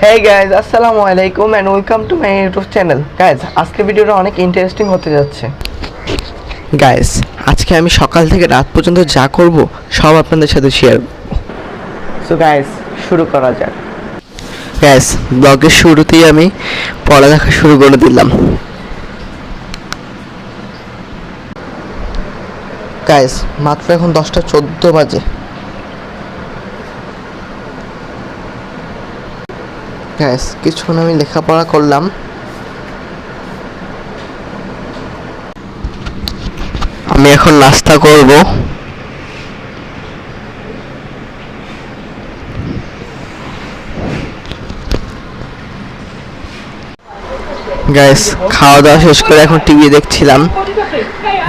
Hey guys, আসসালামু আলাইকুম and welcome to my YouTube channel. Guys, আজকে ভিডিওটা অনেক ইন্টারেস্টিং হতে যাচ্ছে। Guys, আজকে আমি সকাল থেকে রাত পর্যন্ত যা করব সব আপনাদের সাথে শেয়ার করব। So guys, শুরু করা যাক। Guys, ব্লগের শুরুতেই আমি পড়ালেখা শুরু করে দিলাম। Guys, মাত্র এখন 10:14 বাজে। গ্যাস কিছুক্ষণ আমি লেখাপড়া করলাম। আমি এখন নাস্তা করব। গ্যাস খাওয়া দাওয়া শেষ করে এখন টিভি দেখছিলাম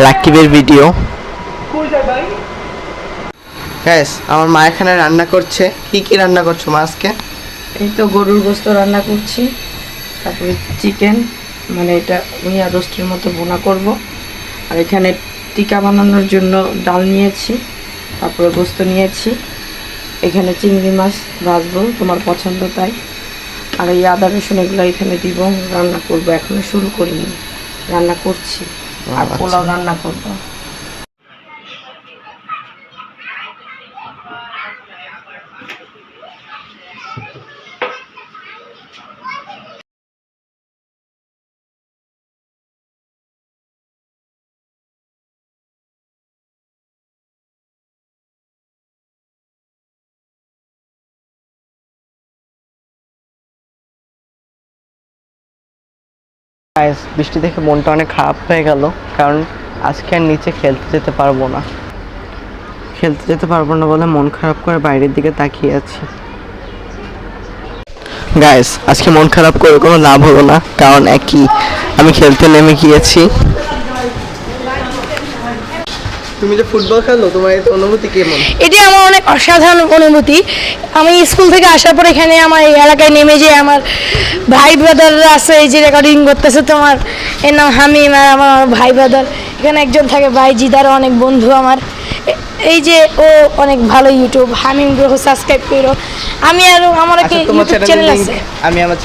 রাকিবের ভিডিও। গ্যাস আমার মা এখানে রান্না করছে। কি রান্না করছো মা আজকে? এই তো গরুর গোস্ত রান্না করছি, তারপরে চিকেন, মানে এটা রোস্টের মতো ভুনা করব। আর এখানে টিকা বানানোর জন্য ডাল নিয়েছি, তারপরে গোস্ত নিয়েছি। এখানে চিংড়ি মাছ ভাজবো, তোমার পছন্দ তাই। আর এই আদা রসুন এগুলো এখানে দিব, রান্না করব। এখনো শুরু করিনি, রান্না করছি। আর পোলাও রান্না করবো। গাইস বৃষ্টি দেখে মনটা অনেক খারাপ হয়ে গেল, কারণ আজকে আর নিচে খেলতে যেতে পারবো না বলে মন খারাপ করে বাইরের দিকে তাকিয়ে আছি। গাইস আজকে মন খারাপ করে কোনো লাভ হলো না, কারণ আমি খেলতে নেমে গিয়েছি। তুমি যে ফুটবল খেলো, তোমার এই অনুভূতি কেমন? এটি আমার অনেক অসাধারণ অনুভূতি। আমি স্কুল থেকে আসার পর এখানে আমার এই এলাকায় নেমে যে আমার ভাই ব্রাদাররা আছে, এই যে রেকর্ডিং করতেছে, তোমার এর নাম হামিম, আর আমার ভাই ব্রাদার এখানে একজন থাকে ভাই জিদারও অনেক বন্ধু আমার। এই যে ও অনেক ভালো ইউটিউব, হামিম গ্রহ সাবস্ক্রাইব করো। আমি আরও আমার একটা ইউটিউব চ্যানেল আছে, আমি আমার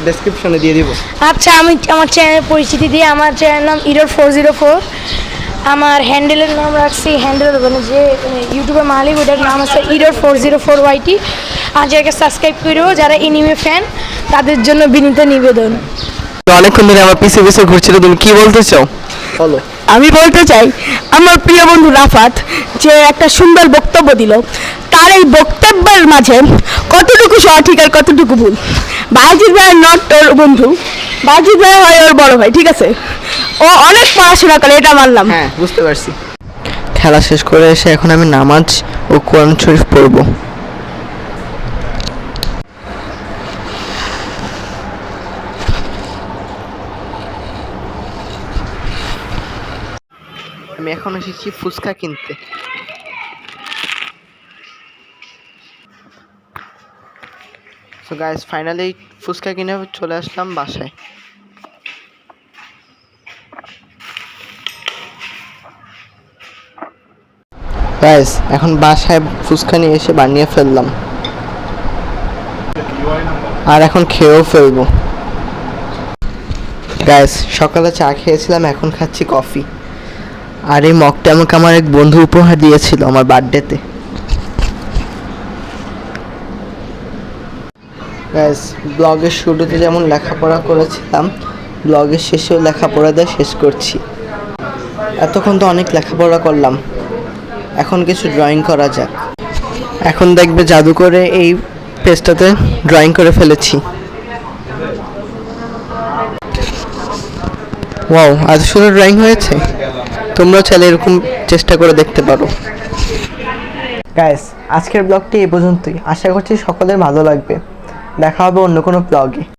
ডেসক্রিপশনে দিয়ে দিব। আচ্ছা, আমি আমার চ্যানেলের পরিচিতি দিয়ে, আমার চ্যানেলের নাম ইরর404। আমার হ্যান্ডেলের নাম রাখছি, হ্যান্ডেল মানে যে ইউটিউবের মালিক ওটার নাম আছে ইরর404YT। আর যাকে সাবস্ক্রাইব করো, যারা এনিমে ফ্যান তাদের জন্য বিনীত নিবেদন। অনেকক্ষণ ধরে আমার পিছে ঘুরছিল, তুমি কি বলতে চাও বলো? আমি বলতে চাই, আমার প্রিয় বন্ধু রাফাত যে একটা সুন্দর বক্তব্য দিল, তার এই বক্তব্যের মাঝে কতটুকু সঠিক আর কতটুকু ভুল। বাইজিৎ ভাই নট ওর বন্ধু, বাইজিৎ ভাই হয় ওর বড় ভাই, ঠিক আছে? ও অনেক পড়াশোনা করে, এটা মানলাম। হ্যাঁ, বুঝতে পারছি। খেলা শেষ করে এসে এখন আমি নামাজ ও কোরআন শরীফ পড়ব। আমি এখন এসেছি ফুচকা কিনতে। সো গাইস, ফাইনালি ফুচকা কিনে চলে আসলাম বাসায়। গাইস এখন বাসায় ফুচকা নিয়ে এসে বানিয়ে ফেললাম, আর এখন খেয়েও ফেলবো। গাইস সকালে চা খেয়েছিলাম, এখন খাচ্ছি কফি। আর এই মগটা আমাকে আমার এক বন্ধু উপহার দিয়েছিল আমার বার্থডেতে। গাইস ব্লগের শুরুতে যেমন লেখাপড়া করেছিলাম, ব্লগের শেষেও লেখাপড়া দিয়ে শেষ করছি। এতক্ষণ তো অনেক লেখাপড়া করলাম, এখন কিছু ড্রয়িং করা যাক। এখন দেখবে জাদু করে এই পেজটাতে ড্রয়িং করে ফেলেছি। ওয়াও, আজ সুন্দর ড্রয়িং হয়েছে। তোমরাও চাইলে এরকম চেষ্টা করে দেখতে পারো। গাইস আজকের ব্লগটি এই পর্যন্তই। আশা করছি সকলের ভালো লাগবে। দেখা হবে অন্য কোনো ব্লগে।